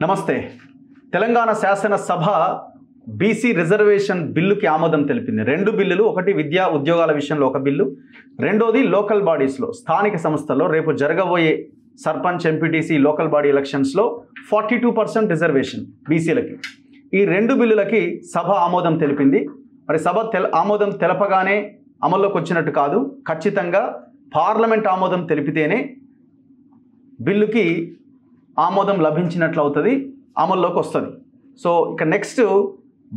నమస్తే. తెలంగాణ శాసనసభ BC reservation బిల్లుకి ఆమోదం తెలిపింది. రెండు బిల్లులు, ఒకటి విద్యా ఉద్యోగాల విషయంలో ఒక బిల్లు, రెండోది లోకల్ బాడీస్లో స్థానిక సంస్థల్లో రేపు జరగబోయే సర్పంచ్, ఎంపీటీసీ, లోకల్ బాడీ ఎలక్షన్స్లో 42% రిజర్వేషన్ బీసీలకి. ఈ రెండు బిల్లులకి సభ ఆమోదం తెలిపింది. మరి సభ ఆమోదం తెలపగానే అమల్లోకి వచ్చినట్టు కాదు, ఖచ్చితంగా పార్లమెంట్ ఆమోదం తెలిపితేనే బిల్లుకి ఆమోదం లభించినట్లు అవుతుంది, అమల్లోకి వస్తుంది. సో ఇక నెక్స్ట్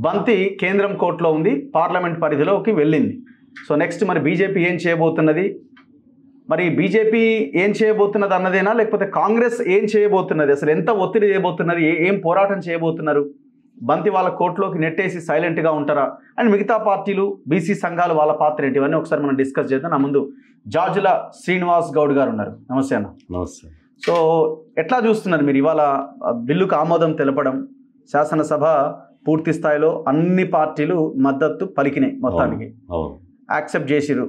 బంతి కేంద్రం కోర్టులో ఉంది, పార్లమెంట్ పరిధిలోకి వెళ్ళింది. సో నెక్స్ట్ మరి బీజేపీ ఏం చేయబోతున్నది, మరి బీజేపీ ఏం చేయబోతున్నది అన్నదేనా, లేకపోతే కాంగ్రెస్ ఏం చేయబోతున్నది, అసలు ఎంత ఒత్తిడి చేయబోతున్నది, ఏం పోరాటం చేయబోతున్నారు, బంతి వాళ్ళ కోర్టులోకి నెట్టేసి సైలెంట్గా ఉంటారా, అండ్ మిగతా పార్టీలు, బీసీ సంఘాలు వాళ్ళ పాత్ర ఏంటి, ఇవన్నీ ఒకసారి మనం డిస్కస్ చేద్దాం. నా ముందు జాజుల శ్రీనివాస్ గౌడ్ గారు ఉన్నారు. నమస్తే అన్న. నమస్తే. సో ఎట్లా చూస్తున్నారు మీరు ఇవాళ బిల్లుకు ఆమోదం తెలపడం? శాసనసభ పూర్తి స్థాయిలో అన్ని పార్టీలు మద్దతు పలికినాయి, మొత్తానికి యాక్సెప్ట్ చేసిరు,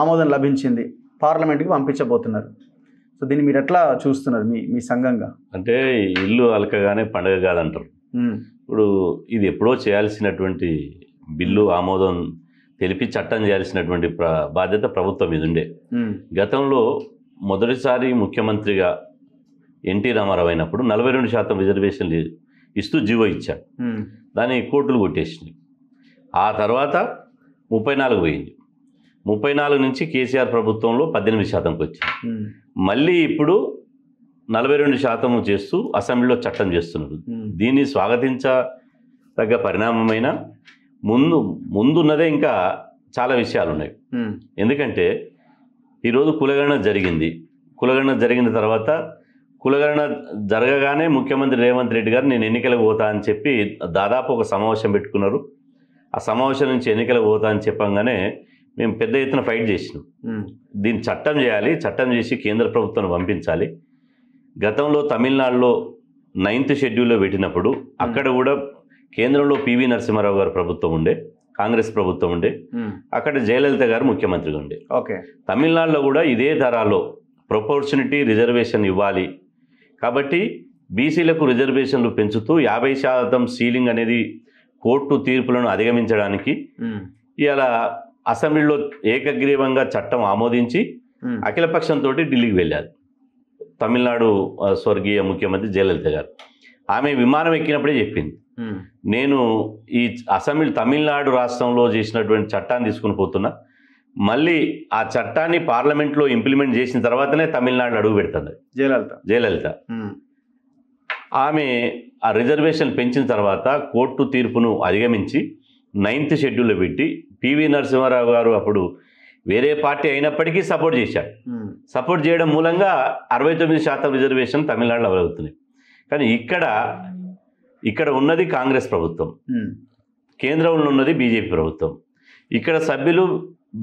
ఆమోదం లభించింది, పార్లమెంట్కి పంపించబోతున్నారు. సో దీన్ని మీరు ఎట్లా చూస్తున్నారు మీ సంఘంగా? అంటే ఇల్లు అలకగానే పండగ కాదంటారు. ఇప్పుడు ఇది ఎప్పుడో చేయాల్సినటువంటి బిల్లు, ఆమోదం తెలిపి చట్టం చేయాల్సినటువంటి బాధ్యత ప్రభుత్వం మీద ఉండే. గతంలో మొదటిసారి ముఖ్యమంత్రిగా ఎన్టీ రామారావు అయినప్పుడు 42% రిజర్వేషన్లు ఇస్తూ జీవో ఇచ్చాడు. దాన్ని కోర్టులు కొట్టేసినాయి. ఆ తర్వాత 34 పోయింది. 34 నుంచి కేసీఆర్ ప్రభుత్వంలో 18%కి వచ్చింది. మళ్ళీ ఇప్పుడు 42% చేస్తూ అసెంబ్లీలో చట్టం చేస్తున్నారు. దీన్ని స్వాగతించదగ్గ పరిణామమైన ముందున్నదే ఇంకా చాలా విషయాలు ఉన్నాయి. ఎందుకంటే ఈరోజు కులగణన జరిగింది. కులగణన జరిగిన తర్వాత కులగణన జరగగానే ముఖ్యమంత్రి రేవంత్ రెడ్డి గారు నేను ఎన్నికలకు పోతా అని చెప్పి దాదాపు ఒక సమావేశం పెట్టుకున్నారు. ఆ సమావేశం నుంచి ఎన్నికలకు పోతా అని చెప్పంగానే మేము పెద్ద ఎత్తున ఫైట్ చేసినాం. దీన్ని చట్టం చేయాలి, చట్టం చేసి కేంద్ర ప్రభుత్వాన్ని పంపించాలి. గతంలో తమిళనాడులో 9th షెడ్యూల్లో పెట్టినప్పుడు అక్కడ కూడా కేంద్రంలో పివి నరసింహారావు గారు ప్రభుత్వం ఉండే, కాంగ్రెస్ ప్రభుత్వం ఉండే, అక్కడ జయలలిత గారు ముఖ్యమంత్రిగా ఉండే. తమిళనాడులో కూడా ఇదే తరాలో ప్రొపోర్షనిటీ రిజర్వేషన్ ఇవ్వాలి కాబట్టి బీసీలకు రిజర్వేషన్లు పెంచుతూ 50% సీలింగ్ అనేది కోర్టు తీర్పులను అధిగమించడానికి ఇలా అసెంబ్లీలో ఏకగ్రీవంగా చట్టం ఆమోదించి అఖిలపక్షంతో ఢిల్లీకి వెళ్ళారు తమిళనాడు స్వర్గీయ ముఖ్యమంత్రి జయలలిత గారు. ఆమె విమానం ఎక్కినప్పుడే చెప్పింది, నేను ఈ అసెంబ్లీ తమిళనాడు రాష్ట్రంలో చేసినటువంటి చట్టాన్ని తీసుకుని పోతున్నా, మళ్ళీ ఆ చట్టాన్ని పార్లమెంట్లో ఇంప్లిమెంట్ చేసిన తర్వాతనే తమిళనాడు అడుగు పెడుతుంది జయలలిత. ఆమె ఆ రిజర్వేషన్ పెంచిన తర్వాత కోర్టు తీర్పును అధిగమించి 9th షెడ్యూల్లో పెట్టి పివి నరసింహారావు గారు అప్పుడు వేరే పార్టీ అయినప్పటికీ సపోర్ట్ చేశాడు. సపోర్ట్ చేయడం మూలంగా 69% రిజర్వేషన్ తమిళనాడులో అవుతున్నాయి. కానీ ఇక్కడ ఉన్నది కాంగ్రెస్ ప్రభుత్వం, కేంద్రంలో ఉన్నది బీజేపీ ప్రభుత్వం. ఇక్కడ సభ్యులు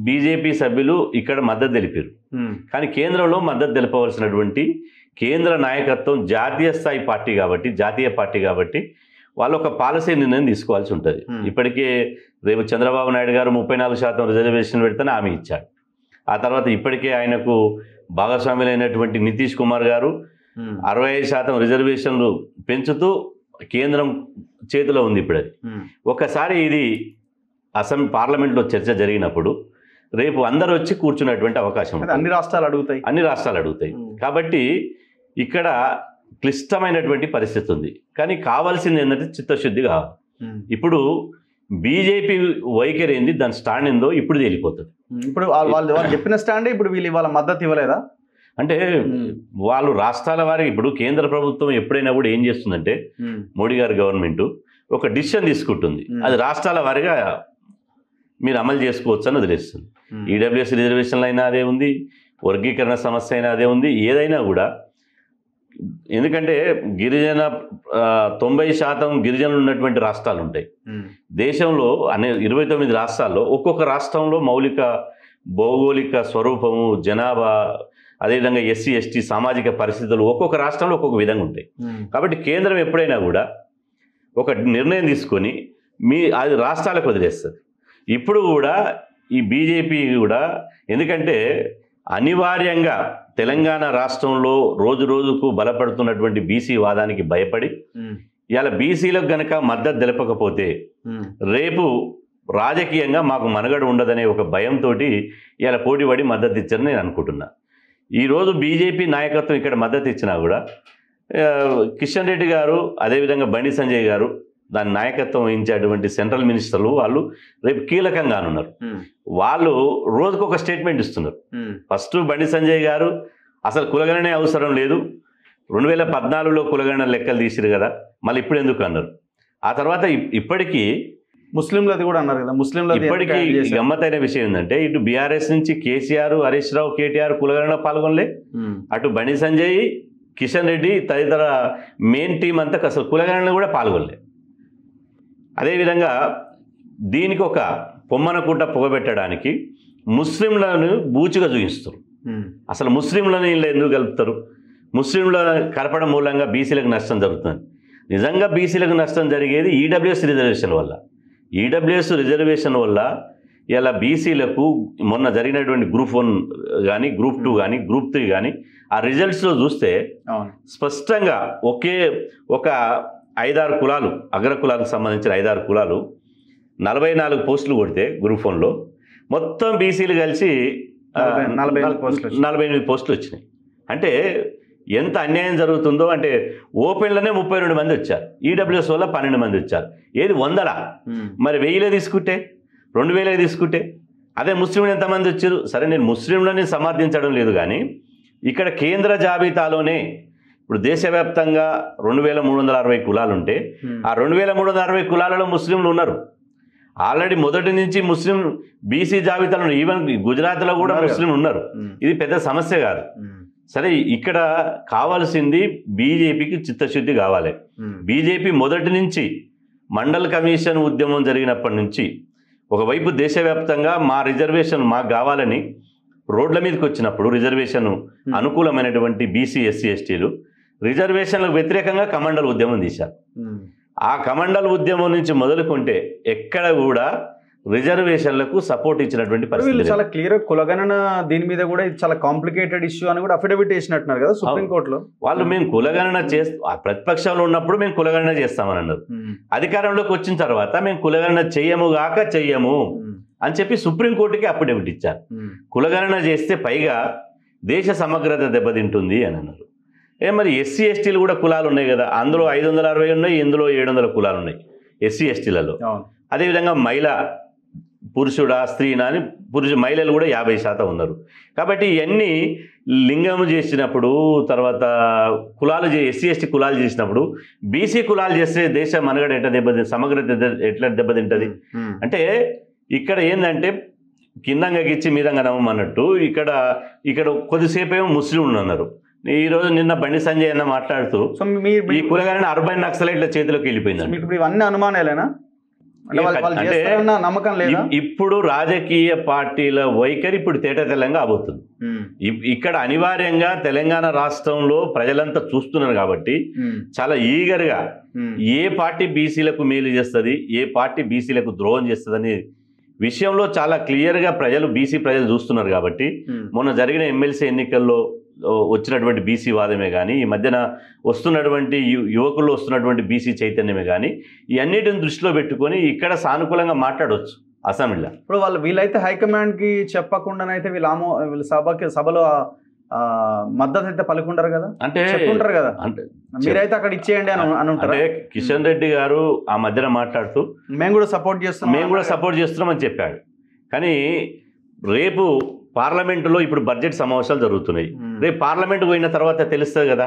బీజేపీ సభ్యులు ఇక్కడ మద్దతు తెలిపారు. కానీ కేంద్రంలో మద్దతు తెలపవలసినటువంటి కేంద్ర నాయకత్వం జాతీయ స్థాయి పార్టీ కాబట్టి, జాతీయ పార్టీ కాబట్టి వాళ్ళు ఒక పాలసీ నిర్ణయం తీసుకోవాల్సి ఉంటుంది. ఇప్పటికే రేపు చంద్రబాబు నాయుడు గారు 34% రిజర్వేషన్ పెడితేనే హామీ ఇచ్చాడు. ఆ తర్వాత ఇప్పటికే ఆయనకు భాగస్వాములైనటువంటి నితీష్ కుమార్ గారు 65% రిజర్వేషన్లు పెంచుతూ కేంద్రం చేతిలో ఉంది. ఇప్పుడు అది ఒకసారి ఇది పార్లమెంట్లో చర్చ జరిగినప్పుడు రేపు అందరూ వచ్చి కూర్చున్నటువంటి అవకాశం ఉంటుంది. అన్ని రాష్ట్రాలు అడుగుతాయి. కాబట్టి ఇక్కడ క్లిష్టమైనటువంటి పరిస్థితి ఉంది. కానీ కావాల్సింది ఏంటంటే చిత్తశుద్ధి కావాలి. ఇప్పుడు బీజేపీ వైఖరి ఏంది, దాని స్టాండ్ ఏందో ఇప్పుడు తేలిపోతుంది. ఇప్పుడు వాళ్ళు చెప్పిన స్టాండే ఇప్పుడు వీళ్ళు ఇవాళ మద్దతు ఇవ్వలేదా అంటే వాళ్ళు రాష్ట్రాల వారికి, ఇప్పుడు కేంద్ర ప్రభుత్వం ఎప్పుడైనా కూడా ఏం చేస్తుందంటే మోడీ గారి గవర్నమెంట్ ఒక డిసిషన్ తీసుకుంటుంది, అది రాష్ట్రాల వారిగా మీరు అమలు చేసుకోవచ్చు అని వదిలేస్తుంది. ఈడబ్ల్యూఎస్ రిజర్వేషన్లు అయినా అదే ఉంది, వర్గీకరణ సమస్య అయినా అదే ఉంది, ఏదైనా కూడా. ఎందుకంటే 90% గిరిజనులు ఉన్నటువంటి రాష్ట్రాలు ఉంటాయి దేశంలో. 29 రాష్ట్రాల్లో ఒక్కొక్క రాష్ట్రంలో మౌలిక భౌగోళిక స్వరూపము, జనాభా, అదేవిధంగా ఎస్సీ ఎస్టీ సామాజిక పరిస్థితులు ఒక్కొక్క రాష్ట్రంలో ఒక్కొక్క విధంగా ఉంటాయి. కాబట్టి కేంద్రం ఎప్పుడైనా కూడా ఒక నిర్ణయం తీసుకొని అది రాష్ట్రాలకు వదిలేస్తుంది. ఇప్పుడు కూడా ఈ బీజేపీ కూడా, ఎందుకంటే అనివార్యంగా తెలంగాణ రాష్ట్రంలో రోజు రోజుకు బలపడుతున్నటువంటి బీసీ వాదానికి భయపడి ఇవాళ బీసీలకు గనక మద్దతు తెలపకపోతే రేపు రాజకీయంగా మాకు మనుగడ ఉండదనే ఒక భయంతో ఇవాళ పోటీపడి మద్దతు ఇచ్చారని నేను అనుకుంటున్నా. ఈరోజు బీజేపీ నాయకత్వం ఇక్కడ మద్దతు ఇచ్చినా కూడా కిషన్ రెడ్డి గారు అదేవిధంగా బండి సంజయ్ గారు దాని నాయకత్వం వహించేటువంటి సెంట్రల్ మినిస్టర్లు వాళ్ళు రేపు కీలకంగా ఉన్నారు. వాళ్ళు రోజుకు ఒక స్టేట్మెంట్ ఇస్తున్నారు. ఫస్ట్ బండి సంజయ్ గారు అసలు కులగణనే అవసరం లేదు, 2014లో కులగణన లెక్కలు తీసిరు కదా, మళ్ళీ ఇప్పుడు ఎందుకు అన్నారు. ఆ తర్వాత ఇప్పటికీ ముస్లింలది కూడా అన్నారు కదా, ముస్లింలు ఇప్పటికీ గమ్మత్తైన విషయం ఏంటంటే ఇటు బీఆర్ఎస్ నుంచి కేసీఆర్, హరీష్ రావు, కేటీఆర్ కులగణన పాల్గొనలే, అటు బండి సంజయ్, కిషన్ రెడ్డి తదితర మెయిన్ టీం అంతా అసలు కులగణన కూడా పాల్గొనలే. అదేవిధంగా దీనికి ఒక పొమ్మన కూట పొగబెట్టడానికి ముస్లింలను బూచిగా చూపిస్తారు. అసలు ముస్లింలను ఇలా ఎందుకు కలుపుతారు? ముస్లింలను కలపడం మూలంగా బీసీలకు నష్టం జరుగుతుంది. నిజంగా బీసీలకు నష్టం జరిగేది ఈడబ్ల్యూఎస్ రిజర్వేషన్ వల్ల. ఈడబ్ల్యూఎస్ రిజర్వేషన్ వల్ల ఇలా బీసీలకు మొన్న జరిగినటువంటి గ్రూప్ 1 కానీ, గ్రూప్ 2 కానీ, గ్రూప్ 3 కానీ ఆ రిజల్ట్స్లో చూస్తే స్పష్టంగా ఒక 5-6 కులాలు, అగ్ర కులాలకు సంబంధించిన 5-6 కులాలు 44 పోస్టులు కొడితే గ్రూప్ 1లో మొత్తం బీసీలు కలిసి 48 పోస్టులు వచ్చినాయి. అంటే ఎంత అన్యాయం జరుగుతుందో. అంటే ఓపెన్లోనే 32 మంది వచ్చారు, ఈడబ్ల్యూఎస్ వల్ల 12 మంది వచ్చారు. ఏది 100లా? మరి 1000 తీసుకుంటే, 2000 తీసుకుంటే అదే ముస్లింలు ఎంతమంది వచ్చారు? సరే, నేను ముస్లింలని సమర్థించడం లేదు, కానీ ఇక్కడ కేంద్ర జాబితాలోనే ఇప్పుడు దేశవ్యాప్తంగా 2360 కులాలు ఉంటే ఆ 2360 కులాలలో ముస్లింలు ఉన్నారు. ఆల్రెడీ మొదటి నుంచి ముస్లిం బీసీ జాబితాలో, ఈవెన్ గుజరాత్లో కూడా ముస్లింలు ఉన్నారు. ఇది పెద్ద సమస్య కాదు. సరే, ఇక్కడ కావాల్సింది బీజేపీకి చిత్తశుద్ధి కావాలి. బీజేపీ మొదటి నుంచి మండల్ కమిషన్ ఉద్యమం జరిగినప్పటి నుంచి ఒకవైపు దేశవ్యాప్తంగా మా రిజర్వేషన్ మాకు కావాలని రోడ్ల మీదకి వచ్చినప్పుడు రిజర్వేషన్ అనుకూలమైనటువంటి బీసీ, ఎస్సీ, ఎస్టీలు రిజర్వేషన్లకు వ్యతిరేకంగా కమండల్ ఉద్యమం తీశారు. ఆ కమండల్ ఉద్యమం నుంచి మొదలుకుంటే ఎక్కడ కూడా రిజర్వేషన్లకు సపోర్ట్ ఇచ్చినటువంటి పరిస్థితి. చాలా క్లియర్ కులగణన దీని మీద కూడా ఇది చాలా కాంప్లికేటెడ్ ఇష్యూ అని కూడా అఫిడవిట్ వేసినట్టున్నారు కదా సుప్రీంకోర్టులో. వాళ్ళు మేము కులగణన ప్రతిపక్షంలో ఉన్నప్పుడు మేము కులగణన చేస్తామని అన్నారు. అధికారంలోకి వచ్చిన తర్వాత మేము కులగణన చెయ్యము అని చెప్పి సుప్రీంకోర్టుకి అఫిడవిట్ ఇచ్చారు. కులగణన చేస్తే పైగా దేశ సమగ్రత దెబ్బతింటుంది అని అన్నారు. మరి ఎస్సీ, ఎస్టీలు కూడా కులాలు ఉన్నాయి కదా, అందులో 560 ఉన్నాయి, ఇందులో 700 కులాలు ఉన్నాయి ఎస్సీ, ఎస్టీలలో. అదేవిధంగా పురుషుడా స్త్రీనా అని మహిళలు కూడా 50% ఉన్నారు. కాబట్టి ఇవన్నీ లింగము చేసినప్పుడు, తర్వాత కులాలు ఎస్సీ, ఎస్టీ కులాలు చేసినప్పుడు బీసీ కులాలు చేస్తే దేశ మనగడ ఎట్లా దెబ్బతింది, సమగ్రత ఎట్లా దెబ్బతింటుంది? అంటే ఇక్కడ ఏంటంటే కిందంగా గిచ్చి మీదంగా నమ్మన్నట్టు ఇక్కడ కొద్దిసేపు ఏమో ముస్లింలు అన్నారు. ఈరోజు నిన్న బండి సంజయ్ అన్న మాట్లాడుతూ ఈ కులగానే అర్బన్ నక్సలైట్ల చేతిలోకి వెళ్ళిపోయింది. ఇవన్నీ అనుమానాలేనా? నమ్మకం లేదా? ఇప్పుడు రాజకీయ పార్టీల వైఖరి ఇప్పుడు తేటతెల్లంగా అవబోతుంది. ఇక్కడ అనివార్యంగా తెలంగాణ రాష్ట్రంలో ప్రజలంతా చూస్తున్నారు కాబట్టి చాలా ఈగర్గా ఏ పార్టీ బీసీలకు మేలు చేస్తుంది, ఏ పార్టీ బీసీలకు ద్రోహం చేస్తుంది అనే విషయంలో చాలా క్లియర్గా బీసీ ప్రజలు చూస్తున్నారు. కాబట్టి మొన్న జరిగిన ఎమ్మెల్సీ ఎన్నికల్లో వచ్చినటువంటి బీసీ వాదమే కానీ, ఈ మధ్యన వస్తున్నటువంటి యువకుల్లో వస్తున్నటువంటి బీసీ చైతన్యమే కానీ, ఈ అన్నిటిని దృష్టిలో పెట్టుకొని ఇక్కడ సానుకూలంగా మాట్లాడవచ్చు అసెంబ్లీలో. ఇప్పుడు వీళ్ళైతే హైకమాండ్కి చెప్పకుండానైతే వీళ్ళు సభలో మద్దతు అయితే పలుకుంటారు కదా, అంటే చెప్పుకుంటారు కదా, అంటే మీరైతే అక్కడ ఇచ్చేయండి అని ఉంటారు. కిషన్ రెడ్డి గారు ఆ మధ్యన మాట్లాడుతూ మేము కూడా సపోర్ట్ చేస్తున్నామని చెప్పాడు. కానీ రేపు పార్లమెంటులో ఇప్పుడు బడ్జెట్ సమావేశాలు జరుగుతున్నాయి. రేపు పార్లమెంట్ పోయిన తర్వాత తెలుస్తుంది కదా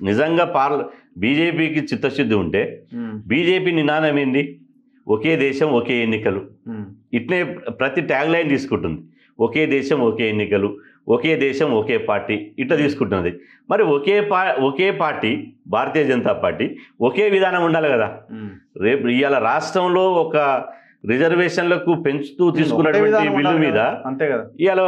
నిజంగా బీజేపీకి చిత్తశుద్ధి ఉంటే. బీజేపీ నినాదం ఏంది? ఒకే దేశం ఒకే ఎన్నికలు. ఇట్నే ప్రతి ట్యాగ్ లైన్ తీసుకుంటుంది. ఒకే దేశం ఒకే ఎన్నికలు, ఒకే దేశం ఒకే పార్టీ, ఇట్లా తీసుకుంటున్నది. మరి ఒకే పార్టీ భారతీయ జనతా పార్టీ ఒకే విధానం ఉండాలి కదా. రేపు ఇవాళ రాష్ట్రంలో ఒక రిజర్వేషన్లకు పెంచుతూ తీసుకున్నటువంటి బిల్లు మీద అంతే కదా ఇవాళ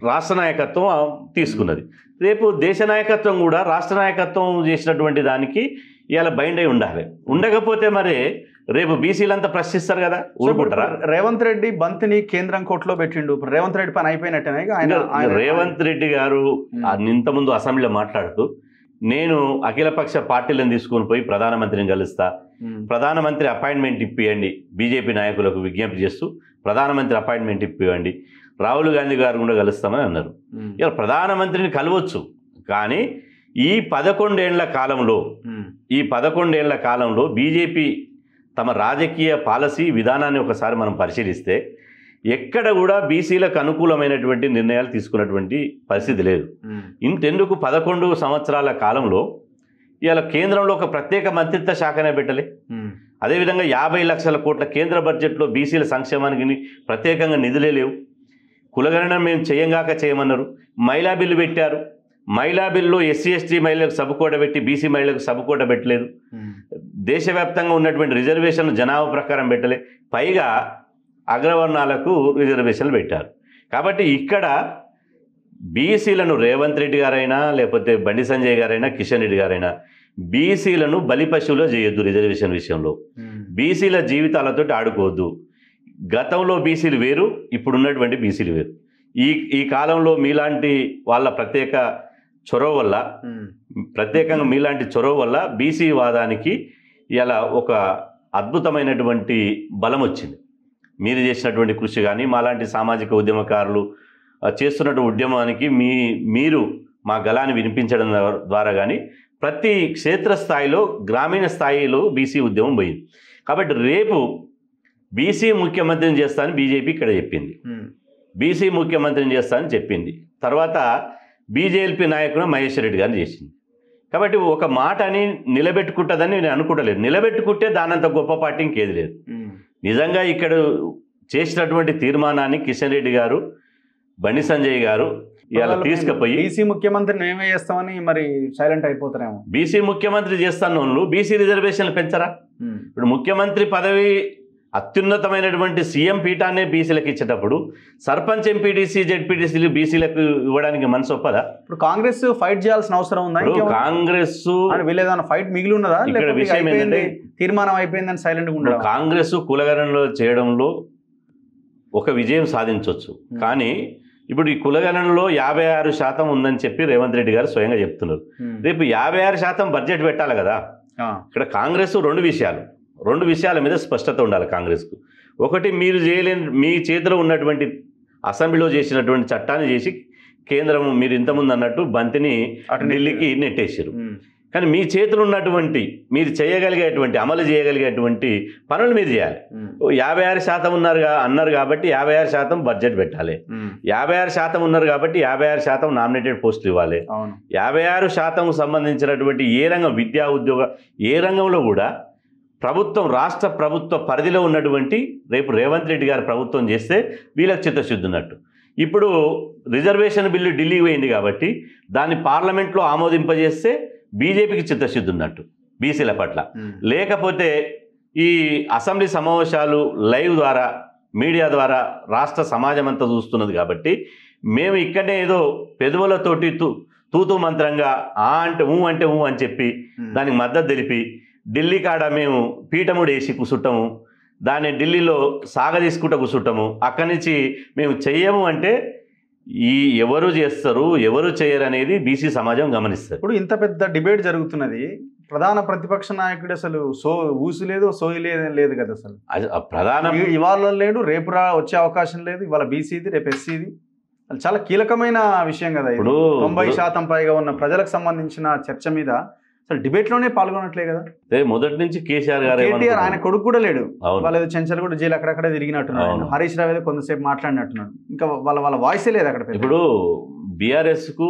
రాష్ట్ర నాయకత్వం తీసుకున్నది. రేపు దేశ నాయకత్వం కూడా రాష్ట్ర నాయకత్వం చేసినటువంటి దానికి ఇవాళ బైండ్ అయి ఉండాలి. ఉండకపోతే మరి రేపు బీసీలంతా ప్రశ్నిస్తారు కదా, ఊరుకుంటారా? రేవంత్ రెడ్డి బంతిని కేంద్రం కోర్టులో పెట్టిండు. ఇప్పుడు రేవంత్ రెడ్డి పని అయిపోయినట్టేనా? ఆయన రేవంత్ రెడ్డి గారు ఇంతకుముందు అసెంబ్లీలో మాట్లాడుతూ, నేను అఖిలపక్ష పార్టీలను తీసుకొని పోయి ప్రధానమంత్రిని కలుస్తా, ప్రధానమంత్రి అపాయింట్మెంట్ ఇప్పియండి, బీజేపీ నాయకులకు విజ్ఞప్తి చేస్తూ ప్రధానమంత్రి అపాయింట్మెంట్ ఇప్పివ్వండి, రాహుల్ గాంధీ గారు కూడా కలుస్తామని అన్నారు. ఇలా ప్రధానమంత్రిని కలవచ్చు, కానీ ఈ 11 ఏళ్ల కాలంలో బీజేపీ తమ రాజకీయ పాలసీ విధానాన్ని ఒకసారి మనం పరిశీలిస్తే ఎక్కడ కూడా బీసీలకు అనుకూలమైనటువంటి నిర్ణయాలు తీసుకున్నటువంటి పరిస్థితి లేదు. ఇంతెందుకు 11 సంవత్సరాల కాలంలో ఇవాళ కేంద్రంలో ఒక ప్రత్యేక మంత్రిత్వ శాఖనే పెట్టలే. అదేవిధంగా 50 లక్షల కోట్ల కేంద్ర బడ్జెట్లో బీసీల సంక్షేమానికి ప్రత్యేకంగా నిధులే లేవు. కులగణన మేము చేయంగాక చేయమన్నారు. మహిళా బిల్లు పెట్టారు. మహిళా బిల్లులో ఎస్సీ ఎస్టీ మహిళలకు సబ్-కోట పెట్టి బీసీ మహిళలకు సబ్-కోట పెట్టలేదు. దేశవ్యాప్తంగా ఉన్నటువంటి రిజర్వేషన్లు జనాభా ప్రకారం పెట్టలే. పైగా అగ్రవర్ణాలకు రిజర్వేషన్లు పెట్టారు. కాబట్టి ఇక్కడ బీసీలను రేవంత్ రెడ్డి గారైనా లేకపోతే బండి సంజయ్ గారైనా కిషన్ రెడ్డి గారైనా బీసీలను బలిపశువులో చేయొద్దు. రిజర్వేషన్ విషయంలో బీసీల జీవితాలతో ఆడుకోవద్దు. గతంలో బీసీలు వేరు, ఇప్పుడున్నటువంటి బీసీలు వేరు. ఈ కాలంలో మీలాంటి వాళ్ళ ప్రత్యేకంగా మీలాంటి చొరవ వల్ల బీసీ వాదానికి ఇలా ఒక అద్భుతమైనటువంటి బలం వచ్చింది. మీరు చేసినటువంటి కృషి కానీ మాలాంటి సామాజిక ఉద్యమకారులు చేస్తున్నటువంటి ఉద్యమానికి మీరు మా గళాన్ని వినిపించడం ద్వారా కానీ ప్రతి క్షేత్రస్థాయిలో గ్రామీణ స్థాయిలో బీసీ ఉద్యమం పోయింది. కాబట్టి రేపు బీసీ ముఖ్యమంత్రిని చేస్తానని బీజేపీ ఇక్కడ చెప్పింది, బీసీ ముఖ్యమంత్రిని చేస్తానని చెప్పింది. తర్వాత బీజేపీ నాయకుడు మహేశ్వర్ రెడ్డి గారిని చేసింది. కాబట్టి ఒక మాటని నిలబెట్టుకుంటుందని నేను అనుకుంటలేదు. నిలబెట్టుకుంటే దానంత గొప్ప పార్టీ ఇంకేది లేదు. నిజంగా ఇక్కడ చేసినటువంటి తీర్మానాన్ని కిషన్ రెడ్డి గారు, బండి సంజయ్ గారు ఇలా తీసుకుపోయి బీసీ ముఖ్యమంత్రిని మేమే చేస్తామని మరి సైలెంట్ అయిపోతారేమో. బీసీ ముఖ్యమంత్రి చేస్తాను వాళ్ళు బీసీ రిజర్వేషన్లు పెంచరా? ఇప్పుడు ముఖ్యమంత్రి పదవి అత్యున్నతమైనటువంటి సీఎం పీఠాన్నే బీసీలకు ఇచ్చేటప్పుడు సర్పంచ్, ఎంపీటీసీ, జెడ్పీటీసీలు బీసీలకు ఇవ్వడానికి మనసు ఒప్పదా? ఇప్పుడు కాంగ్రెస్ ఫైట్ చేయాల్సిన అవసరం ఉందా? కాంగ్రెస్ వీళ్ళేదన్నా ఫైట్ మిగిలి ఉన్నదా? ఇక్కడ విషయం ఏంటంటే తీర్మానం అయిపోయిందని సైలెంట్గా ఉండదు. కాంగ్రెస్ కులగణనలో చేయడంలో ఒక విజయం సాధించవచ్చు, కానీ ఇప్పుడు ఈ కులగణనలో 56% ఉందని చెప్పి రేవంత్ రెడ్డి గారు స్వయంగా చెప్తున్నారు. రేపు 56% బడ్జెట్ పెట్టాలి కదా. ఇక్కడ కాంగ్రెస్ రెండు విషయాల మీద స్పష్టత ఉండాలి కాంగ్రెస్కు. ఒకటి, మీరు చేయలేని మీ చేతిలో ఉన్నటువంటి అసెంబ్లీలో చేసినటువంటి చట్టాన్ని చేసి కేంద్రం మీరు ఇంతకుముందు అన్నట్టు బంతిని ఢిల్లీకి నెట్టేసారు. కానీ మీ చేతులు ఉన్నటువంటి మీరు చేయగలిగేటువంటి అమలు చేయగలిగేటువంటి పనులు మీరు చేయాలి. 56% అన్నారు కాబట్టి 56% బడ్జెట్ పెట్టాలి. 56% ఉన్నారు కాబట్టి 56% నామినేటెడ్ పోస్టులు ఇవ్వాలి. 56% సంబంధించినటువంటి ఏ రంగం, విద్యా, ఉద్యోగ, ఏ రంగంలో కూడా రాష్ట్ర ప్రభుత్వ పరిధిలో ఉన్నటువంటి రేపు రేవంత్ రెడ్డి గారు ప్రభుత్వం చేస్తే వీళ్ళకి చిత్తశుద్ధి ఉన్నట్టు. ఇప్పుడు రిజర్వేషన్ బిల్లు ఢిల్లీకి పోయింది కాబట్టి దాన్ని పార్లమెంట్లో ఆమోదింపజేస్తే బీజేపీకి చిత్తశుద్ధి ఉన్నట్టు బీసీల పట్ల. లేకపోతే ఈ అసెంబ్లీ సమావేశాలు లైవ్ ద్వారా, మీడియా ద్వారా రాష్ట్ర సమాజం అంతా చూస్తున్నది కాబట్టి మేము ఇక్కడనే ఏదో పెదవులతోటి తూతూ మంత్రంగా అంటే ఊ అని చెప్పి దానికి మద్దతు తెలిపి ఢిల్లీ కాడ మేము పీఠముడు వేసి కూసుంటాము, దాన్ని ఢిల్లీలో సాగదీసుకుంటూ కూసుంటాము, అక్కడి నుంచి మేము చెయ్యము అంటే ఎవరు చేస్తారు ఎవరు చేయరు అనేది బీసీ సమాజం గమనిస్తారు. ఇప్పుడు ఇంత పెద్ద డిబేట్ జరుగుతున్నది, ప్రధాన ప్రతిపక్ష నాయకుడు అసలు ఊసు లేదు, సోయి లేదు కదా. అసలు ప్రధాన ఇవాళ లేడు, రేపు వచ్చే అవకాశం లేదు. ఇవాళ బీసీది, రేపు ఎస్సీది. అది చాలా కీలకమైన విషయం కదా. ఇప్పుడు 90% పైగా ఉన్న ప్రజలకు సంబంధించిన చర్చ మీద అసలు డిబేట్లోనే పాల్గొనట్లే కదా. మొదటి నుంచి కేసీఆర్ గారు, ఆయన కొడుకు కూడా లేడు. వాళ్ళు చెంచల్ కూడా జైలు అక్కడక్కడే తిరిగినట్టున్నాడు. హరీష్ రావు ఏదో కొంతసేపు మాట్లాడినట్టున్నాడు. ఇంకా వాళ్ళ వాయిసే లేదు అక్కడ. ఇప్పుడు బీఆర్ఎస్కు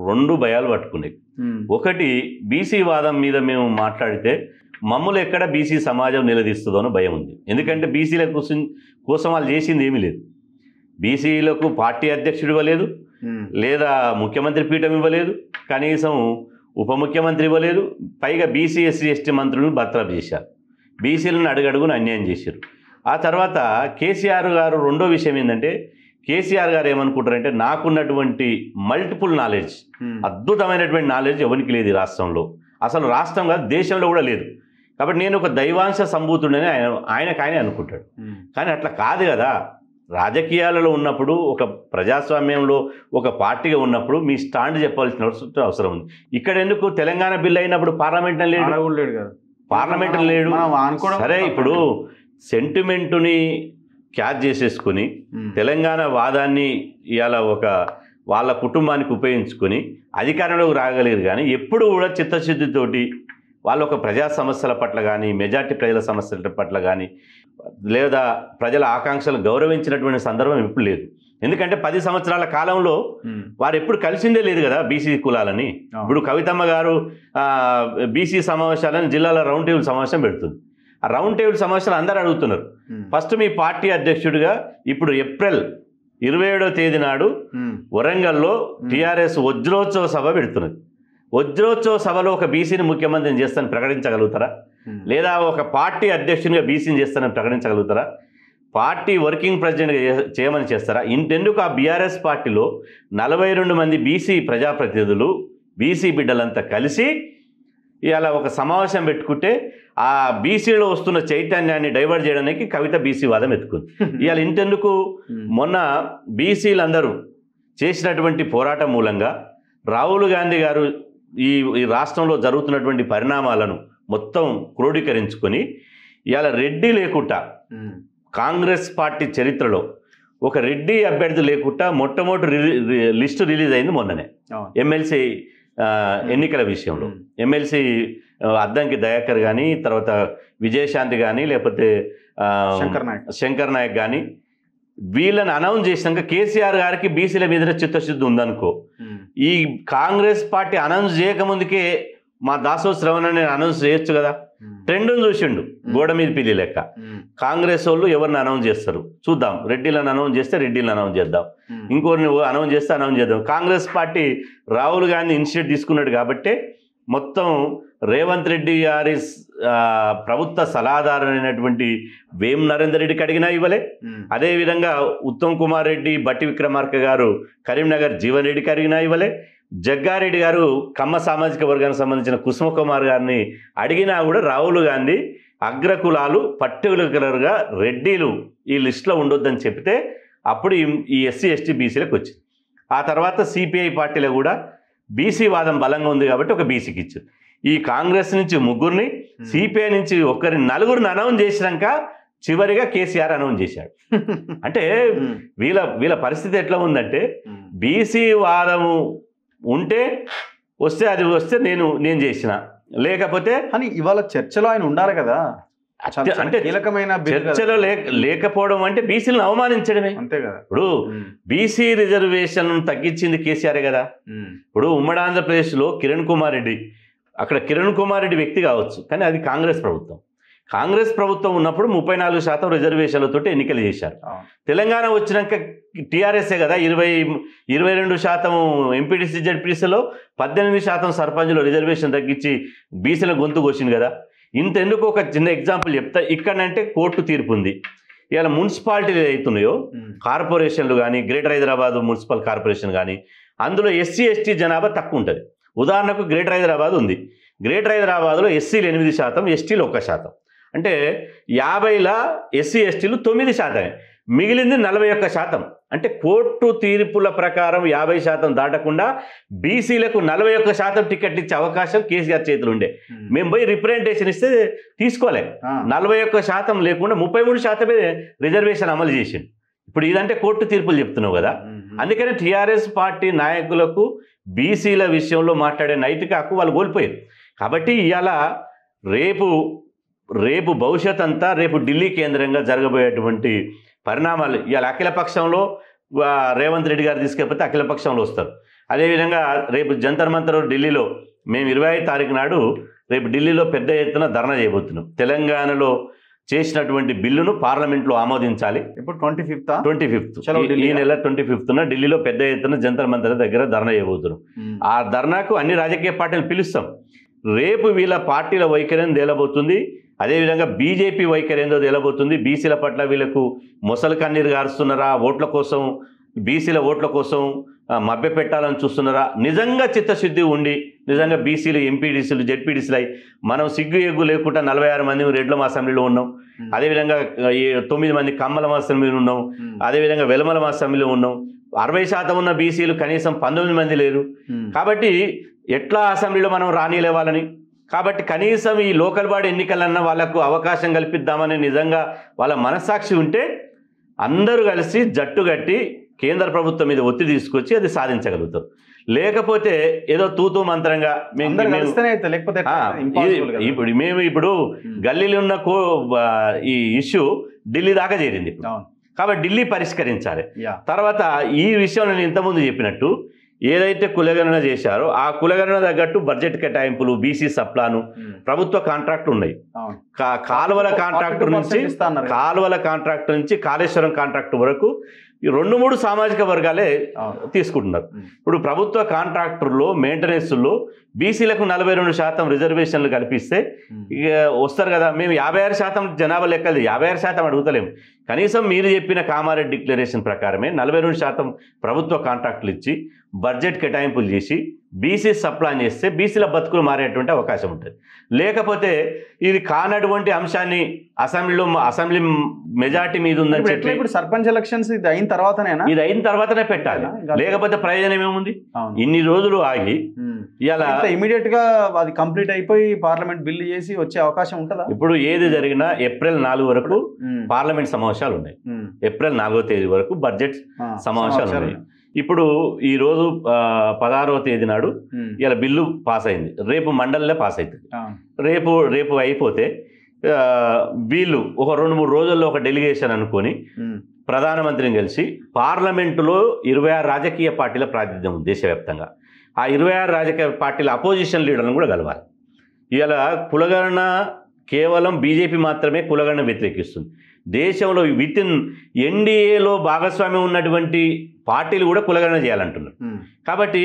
2 భయాలు పట్టుకున్నాయి. ఒకటి, బీసీ వాదం మీద మేము మాట్లాడితే మమ్మల్ని ఎక్కడ బీసీ సమాజం నిలదీస్తుందో అని భయం ఉంది. ఎందుకంటే బీసీల కోసం వాళ్ళు చేసింది ఏమీ లేదు. బీసీలకు పార్టీ అధ్యక్షుడు ఇవ్వలేదు, లేదా ముఖ్యమంత్రి పీఠం ఇవ్వలేదు, కనీసం ఉప ముఖ్యమంత్రి ఇవ్వలేదు. పైగా బీసీ, ఎస్సీ, ఎస్టీ మంత్రులను బర్తరఫ్ చేశారు. బీసీలను అడుగడుగును అన్యాయం చేశారు. ఆ తర్వాత కేసీఆర్ గారు రెండో విషయం ఏంటంటే, కేసీఆర్ గారు ఏమనుకుంటారంటే, నాకున్నటువంటి మల్టిపుల్ నాలెడ్జ్, అద్భుతమైనటువంటి నాలెడ్జ్ ఎవరికి లేదు ఈ రాష్ట్రంలో, అసలు రాష్ట్రంగా దేశంలో కూడా లేదు. కాబట్టి నేను ఒక దైవాంశ సంభూతుడని ఆయనకు ఆయనే అనుకుంటాడు. కానీ అట్లా కాదు కదా. రాజకీయాలలో ఉన్నప్పుడు, ఒక ప్రజాస్వామ్యంలో ఒక పార్టీగా ఉన్నప్పుడు మీ స్టాండ్ చెప్పాల్సిన అవసరం ఉంది. ఇక్కడ ఎందుకు తెలంగాణ బిల్ అయినప్పుడు పార్లమెంట్ లేడు కదా, పార్లమెంట్ లేడు. సరే, ఇప్పుడు సెంటిమెంటుని క్యాచ్ చేసేసుకుని తెలంగాణ వాదాన్ని ఇవాళ ఒక వాళ్ళ కుటుంబానికి ఉపయోగించుకొని అధికారంలోకి రాగలిగారు. కానీ ఎప్పుడు కూడా చిత్తశుద్ధితోటి వాళ్ళ ఒక ప్రజా సమస్యల పట్ల కానీ, మెజార్టీ ప్రజల సమస్యల పట్ల కానీ, లేదా ప్రజల ఆకాంక్షలు గౌరవించినటువంటి సందర్భం ఎప్పుడు లేదు. ఎందుకంటే 10 సంవత్సరాల కాలంలో వారు ఎప్పుడు కలిసిందే లేదు కదా బీసీ కులాలని. ఇప్పుడు కవితమ్మ గారు బీసీ సమావేశాలను జిల్లాల రౌండ్ టేబుల్ సమావేశం పెడుతుంది. ఆ రౌండ్ టేబుల్ సమావేశాలు అందరూ అడుగుతున్నారు, ఫస్ట్ మీ పార్టీ అధ్యక్షుడిగా ఇప్పుడు ఏప్రిల్ 27వ తేదీ నాడు వరంగల్లో టీఆర్ఎస్ వజ్రోత్సవ సభ పెడుతున్నది. వజ్రోత్సవ సభలో ఒక బీసీని ముఖ్యమంత్రిని చేస్తానని ప్రకటించగలుగుతారా? లేదా ఒక పార్టీ అధ్యక్షునిగా బీసీని చేస్తానని ప్రకటించగలుగుతారా? పార్టీ వర్కింగ్ ప్రెసిడెంట్గా చేయమని చేస్తారా? ఇంతెందుకు ఆ బీఆర్ఎస్ పార్టీలో 42 మంది బీసీ ప్రజాప్రతినిధులు, బీసీ బిడ్డలంతా కలిసి ఇలా ఒక సమావేశం పెట్టుకుంటే ఆ బీసీలో వస్తున్న చైతన్యాన్ని డైవర్ట్ చేయడానికి కవిత బీసీ వాదం ఎత్తుకుంది. ఇవాళ ఇంతెందుకు, మొన్న బీసీలందరూ చేసినటువంటి పోరాటం మూలంగా రాహుల్ గాంధీ గారు ఈ రాష్ట్రంలో జరుగుతున్నటువంటి పరిణామాలను మొత్తం క్రోడీకరించుకొని ఇవాళ రెడ్డి లేకుండా కాంగ్రెస్ పార్టీ చరిత్రలో ఒక రెడ్డి అభ్యర్థి లేకుండా మొట్టమొదటి లిస్టు రిలీజ్ అయింది మొన్ననే ఎమ్మెల్సీ ఎన్నికల విషయంలో. ఎమ్మెల్సీ అద్దంకి దయాకర్ కానీ, తర్వాత విజయశాంతి కానీ, లేకపోతే శంకర్ నాయక్ కానీ వీళ్ళని అనౌన్స్ చేసినాక కేసీఆర్ గారికి బీసీల మీద చిత్తశుద్ధి ఉందనుకో, ఈ కాంగ్రెస్ పార్టీ అనౌన్స్ చేయకముందుకే మా దాసో శ్రవణ్ అనౌన్స్ చేయొచ్చు కదా. ట్రెండ్ని చూసిండు, గోడ మీద పిల్లి లెక్క. కాంగ్రెస్ వాళ్ళు ఎవరిని అనౌన్స్ చేస్తారు చూద్దాం, రెడ్డిలను అనౌన్స్ చేస్తే రెడ్డిలను అనౌన్స్ చేద్దాం, ఇంకోరిని అనౌన్స్ చేస్తే అనౌన్స్ చేద్దాం. కాంగ్రెస్ పార్టీ రాహుల్ గాంధీ ఇనిషియేట్ తీసుకున్నాడు కాబట్టి మొత్తం రేవంత్ రెడ్డి గారి ప్రభుత్వ సలహాదారుడైనటువంటి వేం నరేందర్ రెడ్డికి అడిగినా ఇవ్వలే. అదేవిధంగా ఉత్తమ్ కుమార్ రెడ్డి, బట్టి విక్రమార్క గారు కరీంనగర్ జీవన్ రెడ్డికి అడిగినా ఇవ్వలే. జగ్గారెడ్డి గారు కమ్మ సామాజిక వర్గానికి సంబంధించిన కుసుమ కుమార్ గారిని అడిగినా కూడా రాహుల్ గాంధీ అగ్రకులాలు పర్టికులర్గా రెడ్డిలు ఈ లిస్టులో ఉండొద్దని చెప్తే అప్పుడు ఈ ఎస్సీ ఎస్టీ బీసీలకు వచ్చింది. ఆ తర్వాత సిపిఐ పార్టీలో కూడా బీసీ వాదం బలంగా ఉంది కాబట్టి ఒక బీసీకి ఇచ్చారు. ఈ కాంగ్రెస్ నుంచి 3 సిపిఐ నుంచి 4 అనౌన్స్ చేసినాక చివరిగా కేసీఆర్ అనౌన్స్ చేశాడు. అంటే వీళ్ళ పరిస్థితి ఎట్లా ఉందంటే, బీసీ వాదము ఉంటే వస్తే నేను చేసిన, లేకపోతే అని ఇవాళ చర్చలో ఆయన ఉండాలి కదా. అంటే కీలకమైన చర్చలో లేకపోవడం అంటే బీసీలను అవమానించడమే, అంతే కదా. ఇప్పుడు బీసీ రిజర్వేషన్ తగ్గించింది కేసీఆర్ కదా. ఇప్పుడు ఉమ్మడి ఆంధ్రప్రదేశ్లో కిరణ్ కుమార్ రెడ్డి వ్యక్తి కావచ్చు, కానీ అది కాంగ్రెస్ ప్రభుత్వం ఉన్నప్పుడు 34% రిజర్వేషన్లతో ఎన్నికలు చేశారు. తెలంగాణ వచ్చినాక టీఆర్ఎస్ఏ కదా 22% ఎంపీటీసీ జడ్పీటీసీలో 18% సర్పంచ్లో రిజర్వేషన్ తగ్గించి బీసీల గొంతు కోసింది కదా. ఇంతెందుకు ఒక చిన్న ఎగ్జాంపుల్ చెప్తా. ఇక్కడంటే కోర్టు తీర్పు ఉంది. ఇవాళ మున్సిపాలిటీలు అవుతున్నాయో, కార్పొరేషన్లు కానీ, గ్రేటర్ హైదరాబాద్ మున్సిపల్ కార్పొరేషన్ కానీ, అందులో ఎస్సీ ఎస్టీ జనాభా తక్కువ ఉంటుంది. ఉదాహరణకు గ్రేటర్ హైదరాబాద్ ఉంది. గ్రేటర్ హైదరాబాద్లో ఎస్సీలు 8%, ఎస్టీలు 1%. అంటే 50ల ఎస్సీ ఎస్టీలు 9%, మిగిలింది 41%. అంటే కోర్టు తీర్పుల ప్రకారం 50% దాటకుండా బీసీలకు 41% టికెట్ ఇచ్చే అవకాశం కేసీఆర్ చేతులు ఉండే. మేము పోయి రిప్రజెంటేషన్ ఇస్తే తీసుకోలే. 41% లేకుండా 33% రిజర్వేషన్ అమలు చేసింది. ఇప్పుడు ఇదంటే కోర్టు తీర్పులు చెప్తున్నావు కదా. అందుకని టీఆర్ఎస్ పార్టీ నాయకులకు బీసీల విషయంలో మాట్లాడే నైతిక హక్కు వాళ్ళు కోల్పోయారు. కాబట్టి ఇవాళ రేపు భవిష్యత్ అంతా రేపు ఢిల్లీ కేంద్రంగా జరగబోయేటువంటి పరిణామాలు. ఇవాళ అఖిలపక్షంలో రేవంత్ రెడ్డి గారు తీసుకెళ్ళిపోతే అఖిలపక్షంలో వస్తారు. అదేవిధంగా రేపు జంతర్ మంతర్ ఢిల్లీలో మేము 25వ తారీఖు నాడు రేపు ఢిల్లీలో పెద్ద ఎత్తున ధర్నా చేయబోతున్నాం. తెలంగాణలో చేసినటువంటి బిల్లును పార్లమెంట్లో ఆమోదించాలి. ఇప్పుడు 25th ఈ నెల 25న ఢిల్లీలో పెద్ద ఎత్తున జంతర్ మంతర్ దగ్గర ధర్నా చేయబోతున్నాం. ఆ ధర్నాకు అన్ని రాజకీయ పార్టీలు పిలుస్తాం. రేపు వీళ్ళ పార్టీల వైఖరిని తేలబోతుంది. అదేవిధంగా బీజేపీ వైఖరి ఏందో తేలబోతుంది. బీసీల పట్ల వీళ్ళకు మొసలు కన్నీరు గారుస్తున్నారా, ఓట్ల కోసం, బీసీల ఓట్ల కోసం మభ్య పెట్టాలని చూస్తున్నారా? నిజంగా చిత్తశుద్ధి ఉండి నిజంగా బీసీలు ఎంపీడీసీలు జెడ్పీడీసీలు అయి మనం సిగ్గు ఎగ్గు లేకుండా 46 మంది రెడ్లం అసెంబ్లీలో ఉన్నాం. అదేవిధంగా 9 మంది కమ్మలం అసెంబ్లీలో ఉన్నాం. అదేవిధంగా వెలమలం అసెంబ్లీలో ఉన్నాం. 60% ఉన్న బీసీలు కనీసం 19 మంది లేరు. కాబట్టి ఎట్లా అసెంబ్లీలో మనం రానిలేవాలని, కాబట్టి కనీసం ఈ లోకల్ బాడీ ఎన్నికలన్నా వాళ్ళకు అవకాశం కల్పిద్దామని నిజంగా వాళ్ళ మనస్సాక్షి ఉంటే అందరూ కలిసి జట్టు కట్టి కేంద్ర ప్రభుత్వం మీద ఒత్తిడి తీసుకొచ్చి అది సాధించగలుగుతారు. లేకపోతే ఏదో తూతూ మంత్రంగా ఇప్పుడు గల్లీలో ఉన్న ఈ ఇష్యూ ఢిల్లీ దాకా చేరింది. కాబట్టి ఢిల్లీ పరిష్కరించాలి. తర్వాత ఈ విషయం నేను ఇంతకుముందు చెప్పినట్టు ఏదైతే కులగణన చేశారో ఆ కులగణన తగ్గట్టు బడ్జెట్ కేటాయింపులు, బీసీ సప్లాను, ప్రభుత్వ కాంట్రాక్ట్ ఉన్నాయి. కాలువల కాంట్రాక్ట్ నుంచి కాళేశ్వరం కాంట్రాక్ట్ వరకు ఈ 2-3 సామాజిక వర్గాలే తీసుకుంటున్నారు. ఇప్పుడు ప్రభుత్వ కాంట్రాక్టర్లో మెయింటెనెన్స్లో బీసీలకు 42% రిజర్వేషన్లు కల్పిస్తే ఇక వస్తారు కదా. మేము 56% జనాభా లెక్కలు 56% అడుగుతలేము. కనీసం మీరు చెప్పిన కామారెడ్డి డిక్లరేషన్ ప్రకారమే 42% ప్రభుత్వ కాంట్రాక్టులు ఇచ్చి బడ్జెట్ కేటాయింపులు చేసి బీసీ సప్లై చేస్తే బీసీల బతుకులు మారేటువంటి అవకాశం ఉంటుంది. లేకపోతే ఇది కానటువంటి అంశాన్ని అసెంబ్లీ మెజార్టీ మీద ఉందని చెప్పి ఇప్పుడు సర్పంచ్ ఎలక్షన్స్ ఇది అయిన తర్వాతనే పెట్టాలి. లేకపోతే ప్రయోజనం ఏముంది? ఇన్ని రోజులు ఆగి ఇలా ఇమీడియట్ గా అది కంప్లీట్ అయిపోయి పార్లమెంట్ బిల్లు చేసి వచ్చే అవకాశం ఉంటుందా? ఇప్పుడు ఏది జరిగినా ఏప్రిల్ 4 వరకు పార్లమెంట్ సమావేశాలు ఉన్నాయి. ఏప్రిల్ 4వ తేదీ వరకు బడ్జెట్ సమావేశాలు ఉన్నాయి. ఇప్పుడు ఈ రోజు 16వ తేదీ నాడు ఇలా బిల్లు పాస్ అయింది. రేపు మండలిలో పాస్ అవుతుంది. రేపు అయిపోతే వీళ్ళు ఒక 2-3 రోజుల్లో ఒక డెలిగేషన్ అనుకొని ప్రధానమంత్రిని కలిసి పార్లమెంటులో 26 రాజకీయ పార్టీల ప్రాతినిధ్యం ఉంది దేశవ్యాప్తంగా. ఆ 26 రాజకీయ పార్టీల అపోజిషన్ లీడర్లను కూడా కలవాలి. ఇలా కులగణన కేవలం బీజేపీ మాత్రమే కులగణన వ్యతిరేకిస్తుంది. దేశంలో ఎన్డీఏలో భాగస్వామ్యం ఉన్నటువంటి పార్టీలు కూడా కులగణన చేయాలంటున్నారు. కాబట్టి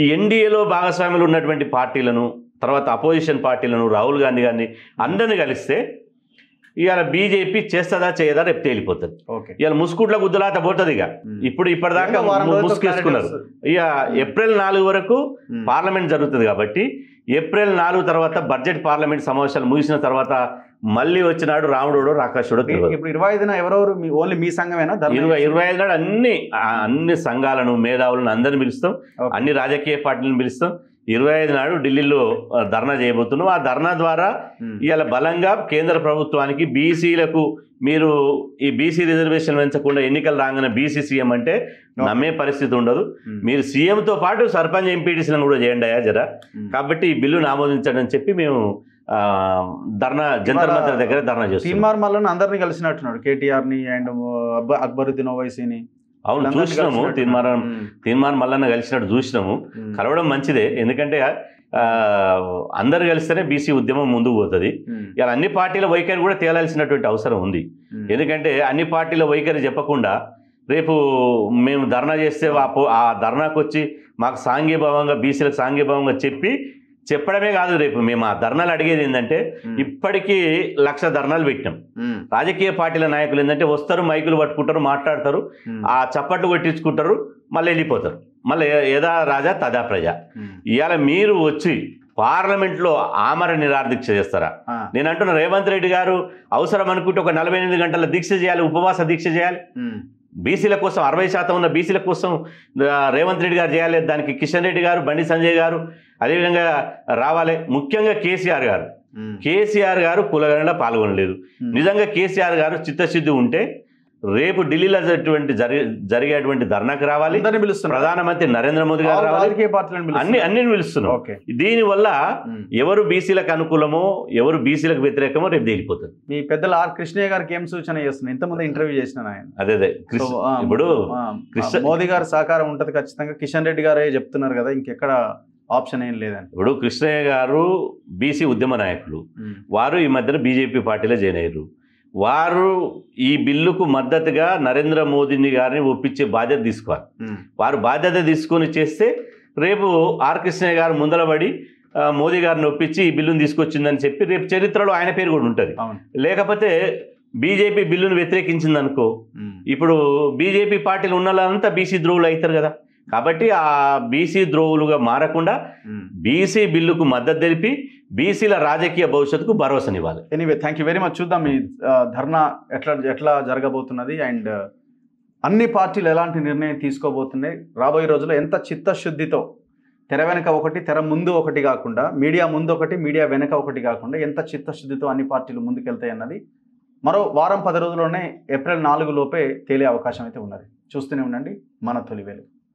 ఈ ఎన్డీఏలో భాగస్వామ్యంలో ఉన్నటువంటి పార్టీలను, తర్వాత అపోజిషన్ పార్టీలను, రాహుల్ గాంధీ గారిని అందరినీ కలిస్తే ఇవాళ బీజేపీ చేస్తుందా చేయదా రేపు తేలిపోతుంది. ఇవాళ ముసుగుట్ల గుద్దులాట పోతుంది. ఇప్పటిదాకా ముసుగేసుకున్నారు. ఇక ఏప్రిల్ 4 వరకు పార్లమెంట్ జరుగుతుంది. కాబట్టి ఏప్రిల్ 4 తర్వాత బడ్జెట్ పార్లమెంట్ సమావేశాలు ముగిసిన తర్వాత మళ్ళీ వచ్చినాడు రాముడు రాకాశుడు. ఇప్పుడు 25న ఎవరెవరు ఓన్లీ మీ సంఘమేనా? 25 నాడు అన్ని సంఘాలను, మేధావులను అందరిని పిలుస్తాం. అన్ని రాజకీయ పార్టీలను పిలుస్తాం. 25 నాడు ఢిల్లీలో ధర్నా చేయబోతున్నాం. ఆ ధర్నా ద్వారా ఇవాళ బలంగా కేంద్ర ప్రభుత్వానికి బీసీలకు మీరు ఈ బీసీ రిజర్వేషన్ పెంచకుండా ఎన్నికలు రాగానే బీసీ సీఎం అంటే నమ్మే పరిస్థితి ఉండదు. మీరు సీఎంతో పాటు సర్పంచ్ ఎంపీటీసీలను కూడా చేయండి అయ్యా జరా. కాబట్టి ఈ బిల్లును ఆమోదించండి అని చెప్పి మేము ధర్నా జంతర్ మంతర్ దగ్గర ధర్నా చేస్తాం. తీన్మార్ మల్లన్న అందరినీ కలిసినట్టున్నాడు, కేటీఆర్ని అండ్ అక్బరుద్దీన్ ఓవైసీని. అవును, చూసినాము. తీన్మార్ మల్లన్న కలిసినట్టు చూసినాము. కలవడం మంచిదే, ఎందుకంటే అందరు కలిస్తేనే బీసీ ఉద్యమం ముందుకు పోతుంది. ఇలా అన్ని పార్టీల వైఖరి కూడా తేలాల్సినటువంటి అవసరం ఉంది. ఎందుకంటే అన్ని పార్టీల వైఖరి చెప్పకుండా రేపు మేము ధర్నా చేస్తే ఆ ధర్నాకు వచ్చి మాకు సాంఘీభావంగా బీసీలకు సాంఘీభావంగా చెప్పడమే కాదు, రేపు మేము ఆ ధర్నాలు అడిగేది ఏంటంటే ఇప్పటికీ 1,00,000 ధర్నాలు పెట్టినాం. రాజకీయ పార్టీల నాయకులు ఏంటంటే వస్తారు, మైకులు పట్టుకుంటారు, మాట్లాడతారు, ఆ చప్పట్లు కొట్టించుకుంటారు, మళ్ళీ వెళ్ళిపోతారు. మళ్ళీ యథా రాజా తదా ప్రజ. ఇవాళ మీరు వచ్చి పార్లమెంట్లో ఆమర నిరాదీక్ష చేస్తారా? నేను అంటున్నా, రేవంత్ రెడ్డి గారు అవసరం అనుకుంటే ఒక 48 గంటల దీక్ష చేయాలి, ఉపవాస దీక్ష చేయాలి. బీసీల కోసం 60% ఉన్న బీసీల కోసం రేవంత్ రెడ్డి గారు చేయాలి. దానికి కిషన్ రెడ్డి గారు, బండి సంజయ్ గారు అదేవిధంగా రావాలి. ముఖ్యంగా కేసీఆర్ గారు కులగణనలో పాల్గొనలేదు. నిజంగా కేసీఆర్ గారు చిత్తశుద్ధి ఉంటే రేపు ఢిల్లీలో జరిగేటువంటి ధర్నాకు రావాలి. ప్రధానమంత్రి నరేంద్ర మోదీ గారు రావాలి. అన్ని పిలుస్తున్నాం. దీనివల్ల ఎవరు బీసీలకు అనుకూలమో ఎవరు బీసీలకు వ్యతిరేకమో రేపు తేలిపోతుంది. మీ పెద్దలు ఆర్ కృష్ణయ్య గారికి ఏం సూచన చేస్తున్నారు? ఇంతకుముందు ఇంటర్వ్యూ చేసిన ఆయన అదే ఇప్పుడు మోదీ గారు సహకారం ఉంటుంది ఖచ్చితంగా. కిషన్ రెడ్డి గారే చెప్తున్నారు కదా, ఇంకెక్కడ ఆప్షన్ ఏం లేదని. ఇప్పుడు కృష్ణయ్య గారు బీసీ ఉద్యమ నాయకులు, వారు ఈ మధ్యన బీజేపీ పార్టీలో జాయిన్ అయ్యారు. వారు ఈ బిల్లుకు మద్దతుగా నరేంద్ర మోదీని గారిని ఒప్పించే బాధ్యత తీసుకోవాలి. వారు బాధ్యత తీసుకొని చేస్తే రేపు ఆర్ కృష్ణయ్య గారు ముందలబడి మోదీ గారిని ఒప్పించి ఈ బిల్లును తీసుకొచ్చిందని చెప్పి రేపు చరిత్రలో ఆయన పేరు కూడా ఉంటుంది. లేకపోతే బీజేపీ బిల్లును వ్యతిరేకించింది అనుకో, ఇప్పుడు బీజేపీ పార్టీలు ఉన్న వాళ్ళంతా బీసీ ద్రోవులు అవుతారు కదా. కాబట్టి ఆ బీసీ ద్రోవులుగా మారకుండా బీసీ బిల్లుకు మద్దతు తెలిపి బీసీల రాజకీయ భవిష్యత్తుకు భరోసానివ్వాలి. Anyway thank you very much. చూద్దాం ఈ ధర్నా ఎట్లా జరగబోతున్నది అండ్ అన్ని పార్టీలు ఎలాంటి నిర్ణయం తీసుకోబోతున్నాయి, రాబోయే రోజుల్లో ఎంత చిత్తశుద్ధితో తెర వెనక ఒకటి తెర ముందు ఒకటి కాకుండా మీడియా ముందు ఒకటి మీడియా వెనక ఒకటి కాకుండా ఎంత చిత్తశుద్ధితో అన్ని పార్టీలు ముందుకెళ్తాయి అన్నది మరో వారం 10 రోజుల్లోనే ఏప్రిల్ 4 లోపే తేలే అవకాశం అయితే ఉన్నది. చూస్తూనే ఉండండి మన తొలి వెలుగు.